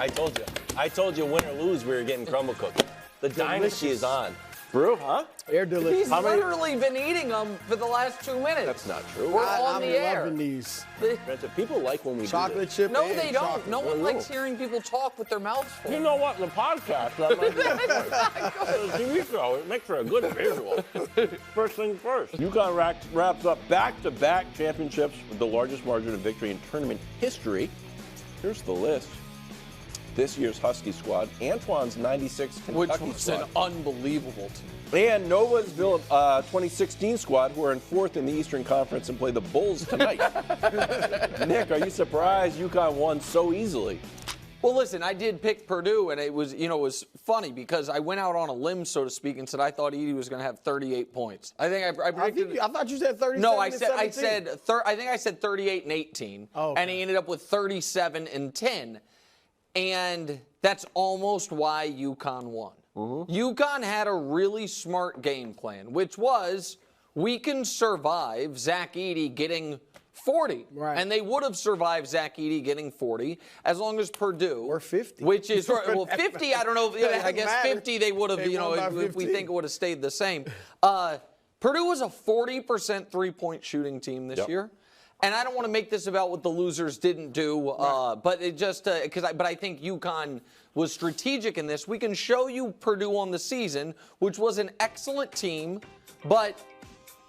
I told you, win or lose, we were getting crumble cookies. The dynasty is on. Brew, huh? They're delicious. He's literally been eating them for the last 2 minutes. That's not true. We're on the air. I'm loving these. People like when we Chocolate chip No, and they don't. chocolate. No one likes hearing people talk with their mouths full. You know what? The podcast, that might be the TV show, it makes for a good visual. First thing first. UConn wraps up back-to-back championships with the largest margin of victory in tournament history. Here's the list. This year's Husky squad, Antoine's 96 Kentucky Which was squad, an unbelievable team. and Nova's 2016 squad, who are in fourth in the Eastern Conference and play the Bulls tonight. Nick, are you surprised UConn won so easily? Well, listen, I did pick Purdue, and it was, it was funny because I went out on a limb, so to speak, and said I thought Edey was going to have 38 points. I think I predicted. I thought you said 37. No, I and said 17. I think I said 38 and 18, and he ended up with 37 and 10, and that's almost why UConn won. UConn had a really smart game plan, which was we can survive Zach Edey getting 40. Right. And they would have survived Zach Edey getting 40 as long as Purdue. Or 50. Which is, well, 50, I don't know. I guess matter. 50 they would have, They won by if we 15. think it would have stayed the same. Purdue was a 40% three-point shooting team this year. And I don't want to make this about what the losers didn't do, but it just but I think UConn was strategic in this. We can show you Purdue on the season, which was an excellent team, but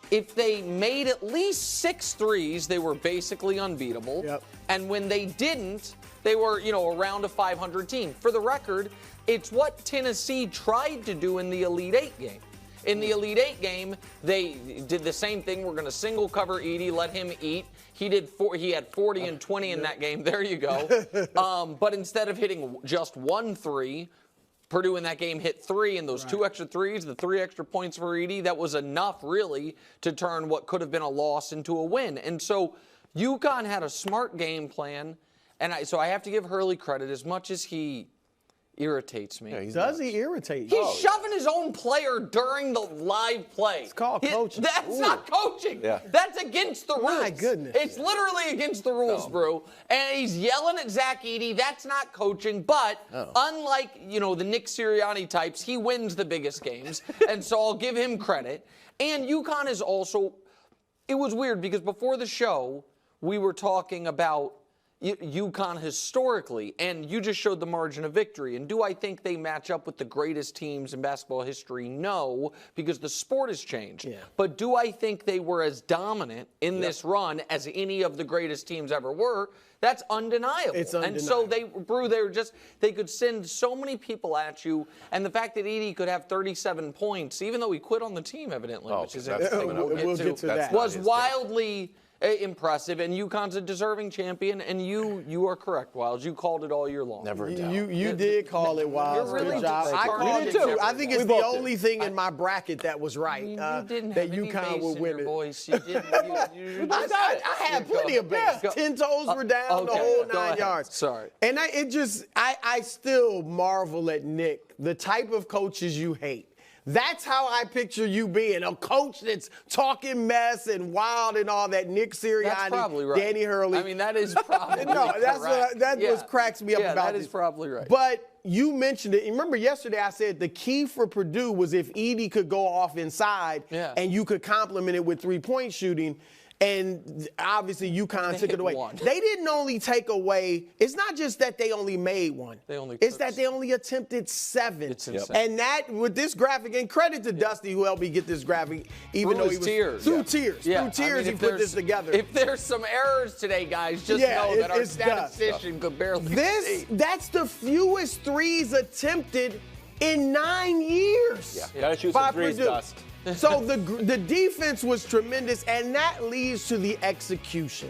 if they made at least 6 threes, they were basically unbeatable. Yep. And when they didn't, they were, around a 500 team. For the record, it's what Tennessee tried to do in the Elite Eight game. In the Elite Eight game, they did the same thing. We're going to single cover Edey, let him eat. He had 40 and 20 in that game. There you go. But instead of hitting just 1 3, Purdue in that game hit 3, and those 2 extra threes, the 3 extra points for Edey, that was enough really to turn what could have been a loss into a win. And so UConn had a smart game plan, and so I have to give Hurley credit as much as he irritates me. Does he irritate you? He's shoving his own player during the live play. It's called coaching. That's not coaching. Yeah. That's against the rules. My goodness. It's literally against the rules, Brew. And he's yelling at Zach Edey. That's not coaching. But unlike, the Nick Sirianni types, he wins the biggest games. And so I'll give him credit. And UConn is also, it was weird because before the show, we were talking about UConn historically, and you just showed the margin of victory. And do I think they match up with the greatest teams in basketball history? No, because the sport has changed. Yeah. But do I think they were as dominant in this run as any of the greatest teams ever were? That's undeniable. It's undeniable. And so they could send so many people at you, and the fact that Edey could have 37 points, even though he quit on the team evidently, which is interesting. We'll get to that. Was wildly impressive, and UConn's a deserving champion, and you are correct, Wildes. You called it all year long. Never a doubt. You did call it, Wildes. You're really Good job. just I starting called to it too. get I think it's the only thing in my bracket that was right. You didn't that have any UConn bass would in win your it. voice. You didn't. I had plenty of bass. 10 toes were down, the whole 9 yards. Sorry. And I still marvel at Nick, the type of coaches you hate. That's how I picture you being, a coach that's talking mess and wild and all that. Nick Sirianni, That's probably right. Danny Hurley. I mean, that is probably No, that's correct. what cracks me up about that this. is probably right. But you mentioned it. Remember yesterday I said the key for Purdue was if Edey could go off inside and you could complement it with three-point shooting. And obviously UConn took it away. One. They didn't only take away, it's not just that they only made one. It's that they only attempted 7. It's insane. And that, with this graphic, and credit to Dusty who helped me get this graphic, even though he was tears. through tears. Yeah. Through tears, he put this together. If there's some errors today, guys, just know that our statistician could barely see. That's the fewest threes attempted in 9 years. Yeah, gotta shoot some threes, Dust. So the defense was tremendous, and that leads to the execution.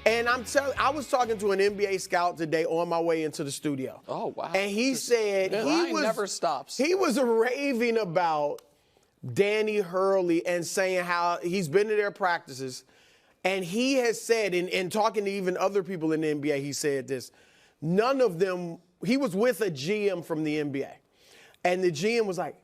And I was talking to an NBA scout today on my way into the studio. Oh, wow. And he said never stops. He was raving about Danny Hurley and saying how he's been to their practices. And he has said, in talking to even other people in the NBA, he said this, none of them, he was with a GM from the NBA. And the GM was like,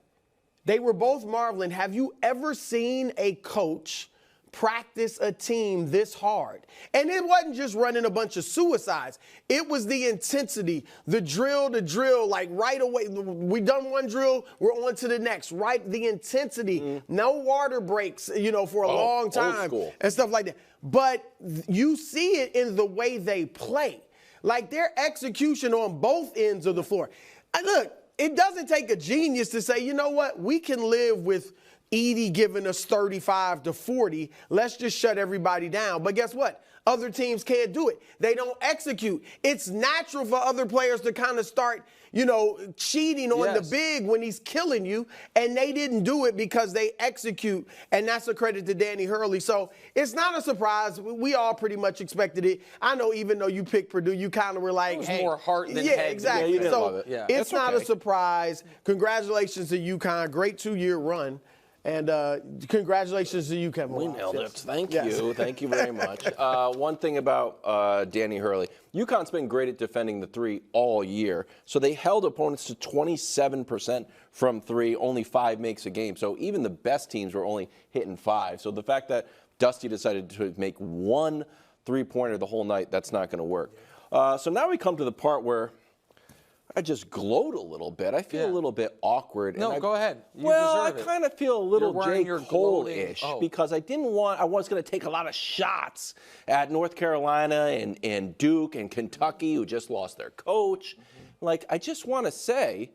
they were both marveling. Have you ever seen a coach practice a team this hard. And it wasn't just running a bunch of suicides. It was the intensity, the drill to drill, like right away. We done one drill, we're on to the next, right? The intensity, no water breaks, for a long time and stuff like that. But you see it in the way they play. Like their execution on both ends of the floor. And look, it doesn't take a genius to say, you know what, we can live with Edey giving us 35 to 40. Let's just shut everybody down. But guess what? Other teams can't do it. They don't execute. It's natural for other players to kind of start, cheating on the big when he's killing you. And they didn't do it because they execute. And that's a credit to Danny Hurley. So it's not a surprise. We all pretty much expected it. I know even though you picked Purdue, you kind of were like, it was more heart than head. Exactly. Yeah, you didn't so love it. Yeah. It's not a surprise. Congratulations to UConn. Great 2-year run. And congratulations to you, Kevin. We nailed it. Thank you. Thank you very much. One thing about Danny Hurley. UConn's been great at defending the three all year. So they held opponents to 27% from three, only 5 makes a game. So even the best teams were only hitting 5. So the fact that Dusty decided to make 1 3-pointer the whole night, that's not going to work. So now we come to the part where I just gloat a little bit. I feel a little bit awkward. No, go ahead. You I deserve it. kind of feel a little J. Cole-ish because I was going to take a lot of shots at North Carolina and Duke and Kentucky, who just lost their coach. Like, I just want to say,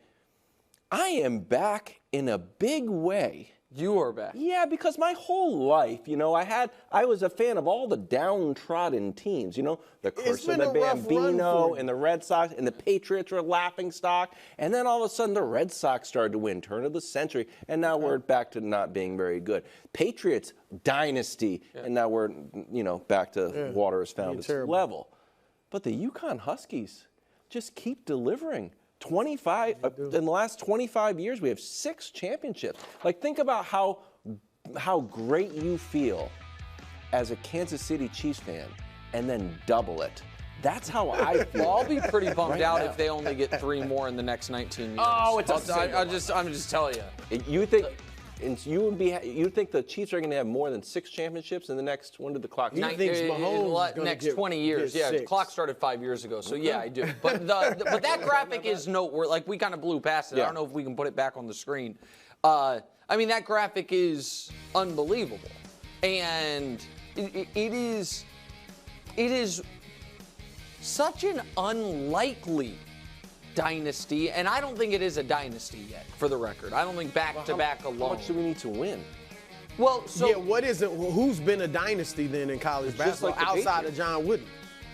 I am back in a big way. You are back. Yeah, because my whole life, I was a fan of all the downtrodden teams, the curse of the Bambino and the Red Sox and the Patriots were a laughingstock. And then all of a sudden the Red Sox started to win, turn of the century, and now we're back to not being very good. Patriots, dynasty, and now we're, back to water has found its level. But the UConn Huskies just keep delivering. 25 in the last 25 years, we have 6 championships. Like, think about how great you feel as a Kansas City Chiefs fan, and then double it. That's how I feel. Well, I'll be pretty bummed out if they only get 3 more in the next 19 years. Oh, I'm just telling you. You think? You think the Chiefs are going to have more than 6 championships in the next? When did the clock start? Next 20 years. Yeah, the clock started 5 years ago. So yeah, I do. But but that graphic is noteworthy. Like, we kind of blew past it. I don't know if we can put it back on the screen. I mean, that graphic is unbelievable, and it is such an unlikely dynasty, and I don't think it is a dynasty yet, for the record. I don't think back-to-back alone. How much do we need to win? Well, what is it? Who's been a dynasty then in college basketball outside of John Wooden?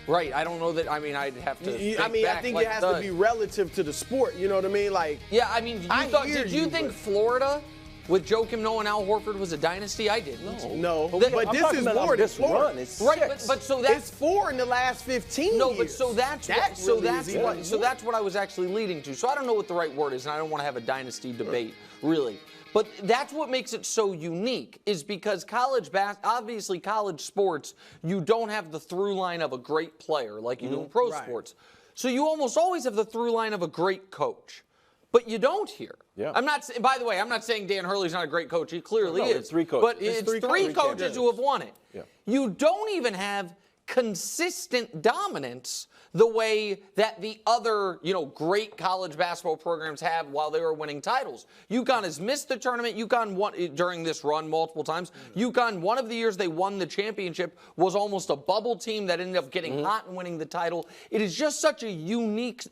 Right. I don't know that. I mean, I'd have to. I think it has to be relative to the sport. You know what I mean? Like. Yeah. I mean, did you think Florida, with Joakim Noah and Al Horford, was a dynasty? I didn't. No. But this is more than Florida. It's right. But so that's it's 4 in the last 15 No, years. but so that's what I was actually leading to. So I don't know what the right word is, and I don't want to have a dynasty debate, really. But that's what makes it so unique, is because obviously college sports, you don't have the through line of a great player like you do in pro sports. So you almost always have the through line of a great coach. But you don't here. Yeah. By the way, I'm not saying Dan Hurley's not a great coach. He clearly is. It's 3 coaches. But it's three coaches who have won it. Yeah. You don't even have consistent dominance the way that the other, great college basketball programs have while they were winning titles. UConn has missed the tournament. UConn won during this run multiple times. UConn, one of the years they won the championship, was almost a bubble team that ended up getting hot and winning the title. It is just such a unique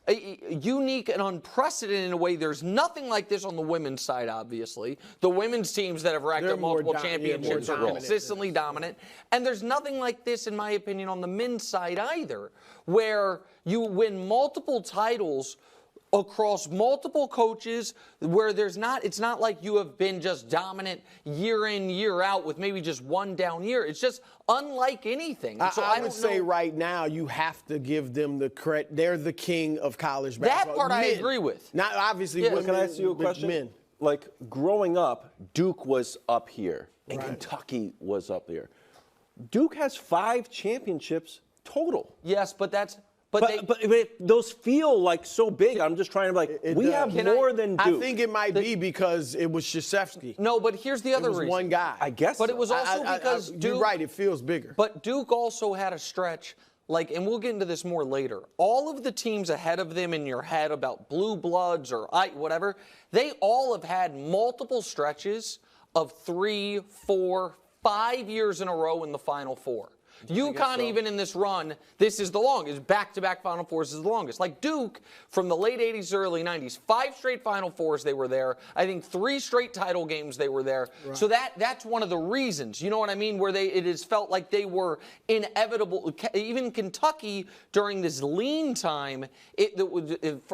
and unprecedented in a way. There's nothing like this on the women's side, obviously. The women's teams that have racked up multiple championships are consistently dominant. And there's nothing like this, in my opinion, on the men's side either, where you win multiple titles across multiple coaches, where it's not like you have been just dominant year in, year out with maybe just one down year. It's just unlike anything. So I would say right now you have to give them the credit. They're the king of college basketball. That part I agree with. Not obviously women. Can I ask you a question? Men. Like, growing up, Duke was up here and Kentucky was up there. Duke has 5 championships total. Yes, but But those feel like so big. I'm just trying to we have more than Duke. I think it might be because it was Krzyzewski. No, but here's the other reason. One guy. I guess. But it was also because Duke. You're right. It feels bigger. But Duke also had a stretch. And we'll get into this more later. All of the teams ahead of them in your head about blue bloods or whatever, they all have had multiple stretches of 3, 4, 5 years in a row in the Final Four. UConn, even in this run, this is the longest. Back-to-back Final Fours is the longest. Like Duke, from the late 80s, early 90s, 5 straight Final Fours they were there. I think 3 straight title games they were there. Right. So that's one of the reasons, you know what I mean, where it has felt like they were inevitable. Even Kentucky, during this lean time,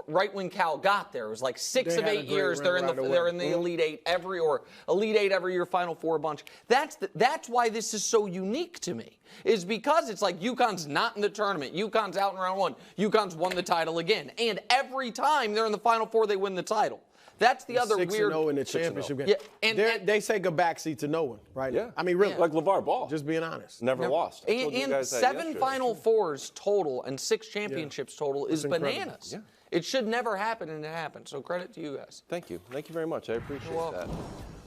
right when Cal got there, it was like 6 of 8 years they're in the Elite Eight every year, Final Four bunch. That's why this is so unique to me. Is because it's like UConn's not in the tournament. UConn's out in round 1. UConn's won the title again. And every time they're in the Final Four, they win the title. That's the other weird. 6-0 in the championship game. Yeah, and they take a backseat to no one, right? Yeah. I mean, really. Like LeVar Ball. Just being honest. Never lost. And 7 Final Fours total and 6 championships total is bananas. Yeah. It should never happen, and it happened. So credit to you guys. Thank you. Thank you very much. I appreciate that.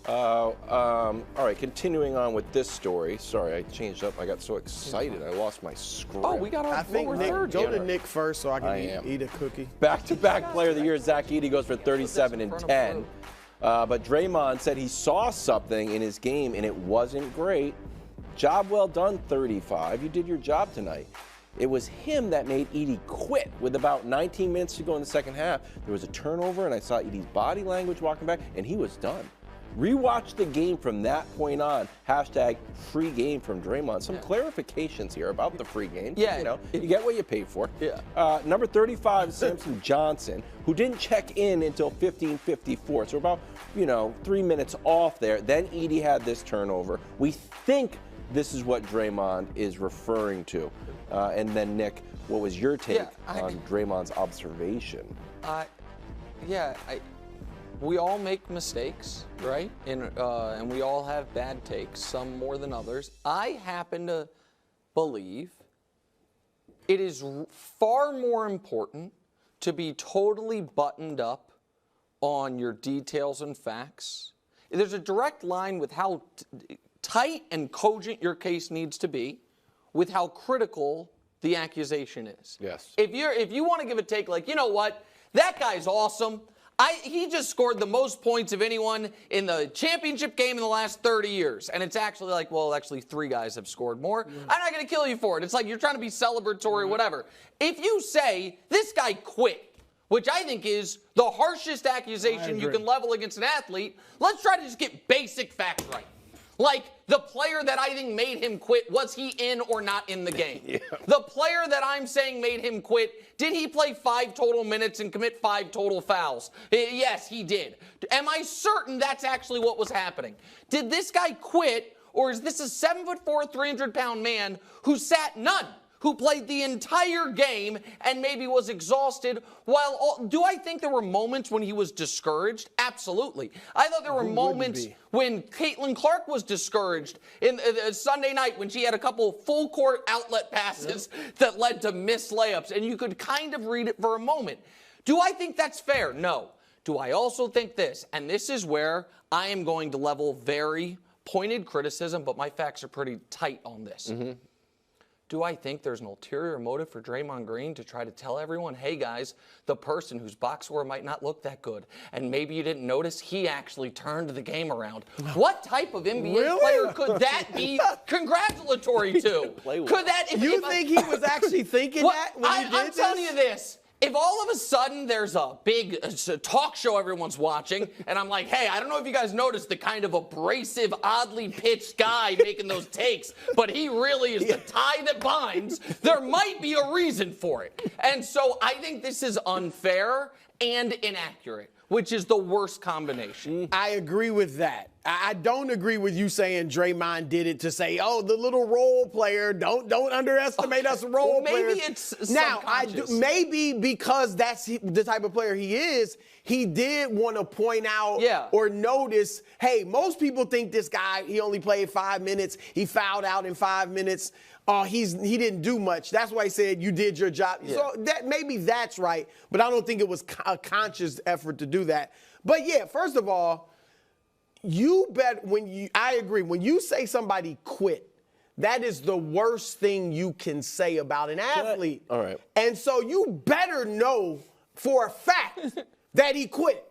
All right, continuing on with this story. Sorry, I changed up. I got so excited. I lost my script. Oh, we got our third. Go to Nick first so I can eat a cookie. Back-to-back Player of the Year, Zach Edey goes for 37 and 10. But Draymond said he saw something in his game, and it wasn't great. Job well done, 35. You did your job tonight. It was him that made Edey quit with about 19 minutes to go in the second half. There was a turnover, and I saw Edey's body language walking back, and he was done. Rewatch the game from that point on. Hashtag free game from Draymond. Some clarifications here about the free game. Yeah. You get what you pay for. Yeah. Number 35, Samson Johnson, who didn't check in until 15:54. So about, 3 minutes off there. Then Edey had this turnover. We think this is what Draymond is referring to. And then, Nick, what was your take on Draymond's observation? We all make mistakes, right? And we all have bad takes, some more than others. I happen to believe it is far more important to be totally buttoned up on your details and facts. There's a direct line with how tight and cogent your case needs to be with how critical the accusation is. Yes. If you want to give a take like, you know what, that guy's awesome. He just scored the most points of anyone in the championship game in the last 30 years. And it's actually like, well, actually 3 guys have scored more. I'm not going to kill you for it. It's like you're trying to be celebratory, whatever. If you say, this guy quit, which I think is the harshest accusation you can level against an athlete, let's try to just get basic facts right. Like, the player that I think made him quit, was he in or not in the game? The player that I'm saying made him quit, did he play 5 total minutes and commit 5 total fouls? Yes, he did. Am I certain that's actually what was happening? Did this guy quit, or is this a 7'4", 300-pound man who sat none? Who played the entire game and maybe was exhausted. Do I think there were moments when he was discouraged? Absolutely. I thought there were moments when Caitlin Clark was discouraged in Sunday night when she had a couple full court outlet passes that led to missed layups, and you could kind of read it for a moment. Do I think that's fair? No. Do I also think this? And this is where I am going to level very pointed criticism, but my facts are pretty tight on this. Do I think there's an ulterior motive for Draymond Green to try to tell everyone, hey guys, the person whose box score might not look that good, and maybe you didn't notice, he actually turned the game around? What type of NBA player could that be congratulatory to? Could that? You think he was actually thinking that when he did this? I'm telling you this. If all of a sudden there's a big talk show everyone's watching, and I'm like, hey, I don't know if you guys noticed the kind of abrasive, oddly pitched guy making those takes, but he really is the tie that binds, there might be a reason for it. And so I think this is unfair and inaccurate, which is the worst combination. I agree with that. I don't agree with you saying Draymond did it to say, oh, the little role player, don't underestimate us role players. Maybe it's now, maybe because that's the type of player he is, he did want to point out or notice, hey, most people think this guy, he only played 5 minutes, he fouled out in 5 minutes. oh, he didn't do much. That's why he said you did your job. Yeah. So maybe that's right, but I don't think it was a conscious effort to do that. But yeah, first of all, I agree. When you say somebody quit, that is the worst thing you can say about an athlete. All right. And so you better know for a fact that he quit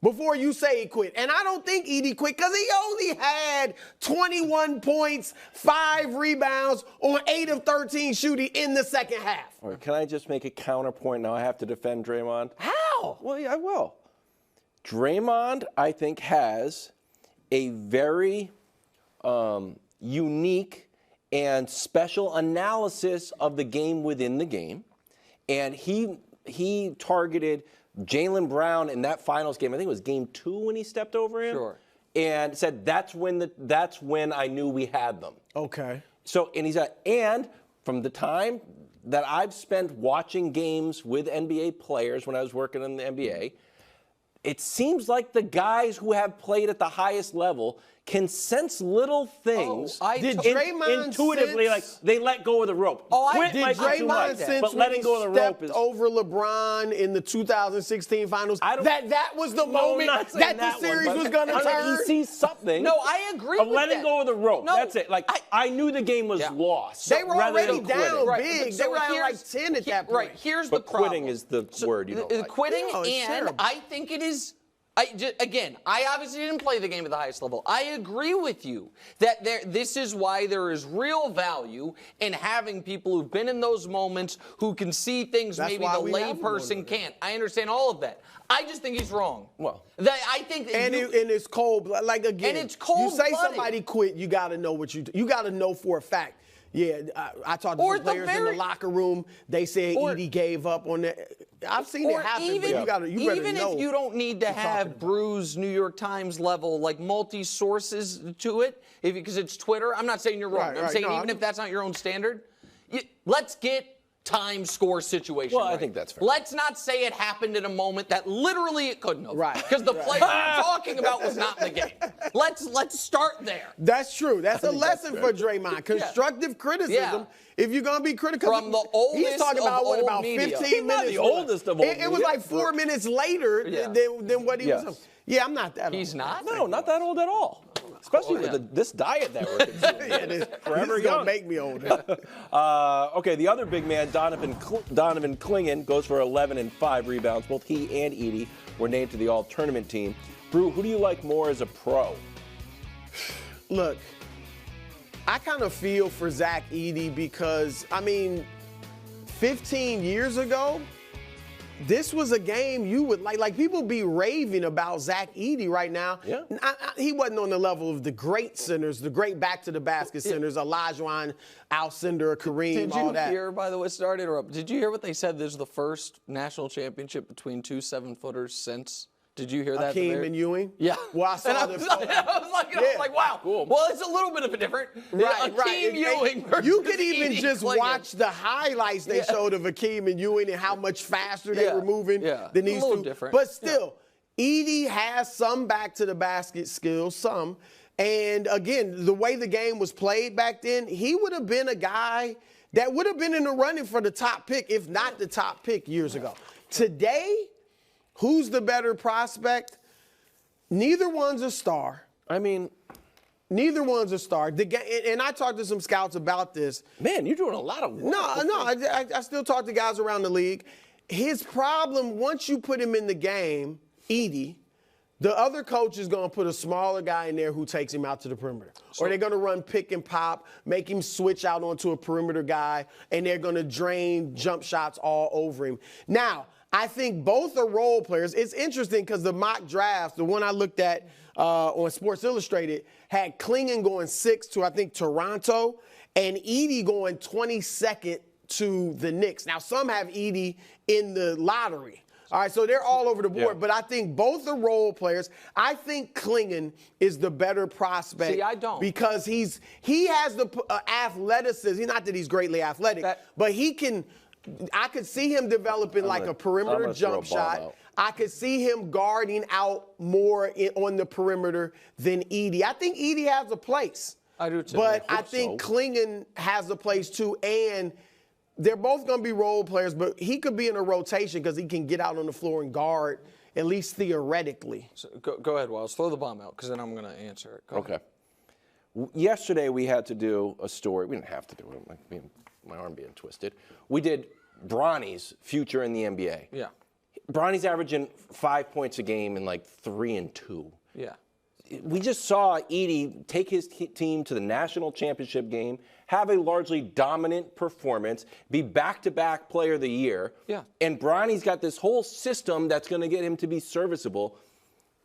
before you say he quit. And I don't think Edey quit because he only had 21 points, 5 rebounds on 8 of 13 shooting in the second half. All right, can I just make a counterpoint? Now I have to defend Draymond. How? Well, yeah, I will. Draymond, I think, has a very unique and special analysis of the game within the game. And he targeted Jaylen Brown in that finals game. I think it was game 2 when he stepped over him. Sure. And said, that's when I knew we had them. Okay. So, and from the time that I've spent watching games with NBA players when I was working in the NBA, it seems like the guys who have played at the highest level can sense little things. Did Draymond intuitively, like they let go of the rope. Did Draymond sense but letting go of the rope is over LeBron in the 2016 finals? That was the No, moment I'm not saying that the series one, was going to turn. He sees something. No, I agree of with letting that. go of the rope. No, That's it. Like I knew the game was lost. They were rather already than quitting. down Right, big. so They were down like here's- 10 at that point. Right, here's the But problem. quitting is the word you don't like. Quitting, No, it's and terrible. I think it is. Again, I obviously didn't play the game at the highest level. I agree with you that this is why there is real value in having people who've been in those moments who can see things That's maybe why the we have them layperson on can't. I understand all of that. I just think he's wrong. Well. I think that And it's cold. Like again, And it's cold-blooded. You say somebody quit, you got to know what you do. You got to know for a fact. Yeah, I talked to Or some the players in the very- locker room. They said Edey gave up on that. I've seen it happen, but you better know. Even if you don't need to have bruised New York Times level, like multi-sources to it, because it's Twitter, I'm not saying you're wrong. I'm saying even if that's not your own standard, let's get time score situation. Well, I right. think that's fair. Let's not say it happened in a moment that literally it couldn't have. Right. Because the play we're talking about was not in the game. Let's start there. That's true. That's a lesson for Draymond. Constructive criticism. Yeah. If you're gonna be critical, From the oldest he's talking about of what old about media. 15 He's not minutes. the oldest of old It was media. like 4 minutes later than what he was. Yeah, I'm not that old. He's not? No, not that old at all. Especially with this diet that we're consuming. Forever young. gonna make me older. Okay, the other big man, Donovan Clingan, goes for 11 and 5 rebounds. Both he and Edey were named to the All-Tournament team. Brew, who do you like more as a pro? Look, I kind of feel for Zach Edey because, 15 years ago, this was a game you would like. Like, people be raving about Zach Edey right now. Yeah. He wasn't on the level of the great centers, the great back-to-the-basket centers, Olajuwon, Alcindor, Kareem, all that. Did you hear, by the way, sorry to interrupt, did you hear what they said? This is the first national championship between two 7-footers since. Did you hear that? Hakeem and Ewing? Yeah. Well, I saw I the was photo. like, wow. Cool. Well, it's a little bit of a different. Hakeem Ewing versus You could even Edey just Clingan. watch the highlights they showed of Hakeem and Ewing and how much faster they were moving than these a little two. different. But still, Edey has some back-to-the-basket skills, some. And again, the way the game was played back then, he would have been a guy that would have been in the running for the top pick, if not the top pick years ago. Today, who's the better prospect? Neither one's a star. Neither one's a star. And I talked to some scouts about this. Man, you're doing a lot of work. I still talk to guys around the league. His problem, once you put him in the game, Edey, the other coach is going to put a smaller guy in there who takes him out to the perimeter. Or they're going to run pick and pop, make him switch out onto a perimeter guy, and they're going to drain jump shots all over him. Now, I think both are role players. It's interesting because the mock draft, the one I looked at on Sports Illustrated, had Clingan going 6 to, I think, Toronto, and Edey going 22nd to the Knicks. Now, some have Edey in the lottery. All right, so they're all over the board, but I think both are role players. I think Clingan is the better prospect. See, I don't. Because he has the athleticism. Not that he's greatly athletic, but he can – I could see him developing like a perimeter jump shot. I could see him guarding out more on the perimeter than Edey. I think Edey has a place. I do too. But I I hope think so. Clingan has a place too, and they're both going to be role players, but he could be in a rotation because he can get out on the floor and guard, at least theoretically. So go ahead, Wildes. Throw the bomb out, because then I'm going to answer it. Go ahead. Okay. Yesterday we had to do a story. We didn't have to do it. My arm being twisted. We did Bronny's future in the NBA. Yeah. Bronny's averaging 5 points a game and like 3 and 2. Yeah. We just saw Edey take his team to the national championship game, have a largely dominant performance, be back-to-back player of the year. Yeah. And Bronny's got this whole system that's going to get him to be serviceable.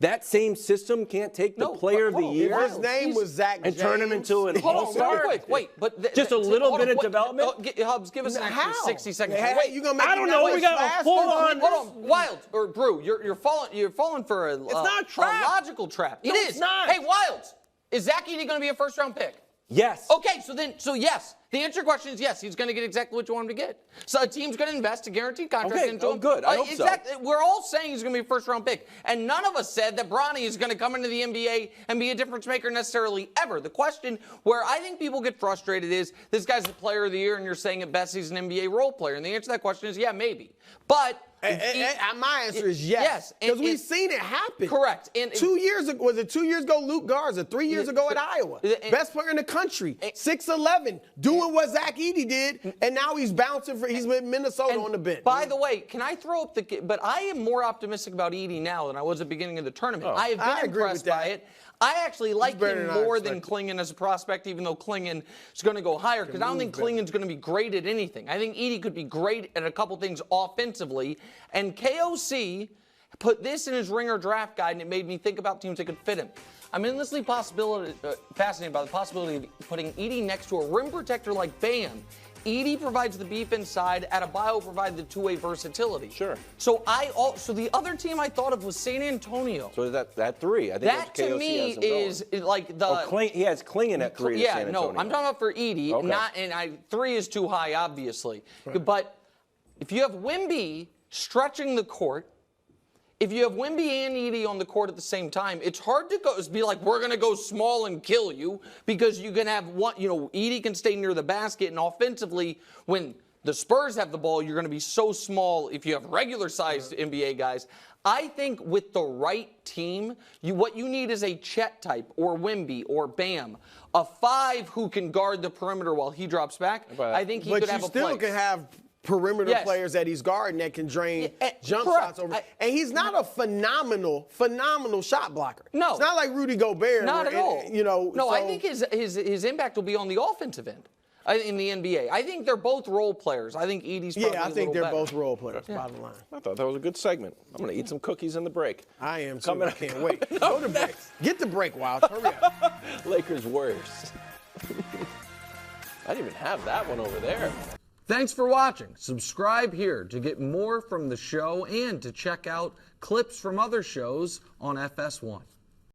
That same system can't take the player of the year If his name was Zach and turn him James, into an Hold on, all-star. real quick. Wait, but Just a little bit of development? Hubs, give us an extra How? 60 seconds. Hey, Wait, you gonna make I don't it know. that We much got fast? hold on. Hold on, Wild or Brew, you're falling for a not a trap. logical trap. No, It it's is. not. Hey, Wildes, is Zach Edey going to be a first-round pick? Yes. Okay, so yes. The answer to your question is yes. He's going to get exactly what you want him to get. So a team's going to invest a guaranteed contract Okay, into him. good. I hope so. Exactly. We're all saying he's going to be a first-round pick, and none of us said that Bronny is going to come into the NBA and be a difference maker necessarily ever. The question where I think people get frustrated is this guy's the player of the year, and you're saying at best he's an NBA role player. And the answer to that question is yeah, maybe. But my answer is yes. Because we've seen it happen. Correct. And 2 years ago, was it 2 years ago, Luke Garza? 3 years ago at Iowa. Best player in the country. 6'11", doing what Zach Edey did, and now he's bouncing he's with Minnesota on the bench. By the way, can I throw up but I am more optimistic about Edey now than I was at the beginning of the tournament. I have been impressed by it. I actually like him more than Clingan as a prospect, even though Clingan is going to go higher, because I don't think Clingan's going to be great at anything. I think Edey could be great at a couple things offensively, and KOC put this in his ringer draft guide, and it made me think about teams that could fit him. I'm endlessly fascinated by the possibility of putting Edey next to a rim protector like Bam. Edey provides the beef inside. Adebayo provides the two-way versatility. Sure. So the other team I thought of was San Antonio. So that 3. I think That that's to KOC me has him is like the. he has Clingan at 3 to Yeah, San Antonio. no, I'm talking about for Edey. Okay. 3 is too high, obviously. Right. But if you have Wemby stretching the court, if you have Wemby and Edey on the court at the same time, it's hard to be like, we're going to go small and kill you, because you can have one, Edey can stay near the basket, and offensively, when the Spurs have the ball, you're going to be so small if you have regular-sized NBA guys. I think with the right team, what you need is a Chet type or Wemby or Bam, a 5 who can guard the perimeter while he drops back. I think he could have a place. But you still can have perimeter players that he's guarding that can drain jump shots over. And he's not a phenomenal shot blocker. No. It's not like Rudy Gobert. Not at all. No, I think his impact will be on the offensive end in the NBA. I think they're both role players. I think Edey's probably I think they're better. both role players, bottom line. I thought that was a good segment. I'm going to eat some cookies in the break. I am too. Coming I can't wait. Go to break. Get the break, Wild. Hurry up. Lakers Warriors. I didn't even have that one over there. Thanks for watching. Subscribe here to get more from the show and to check out clips from other shows on FS1.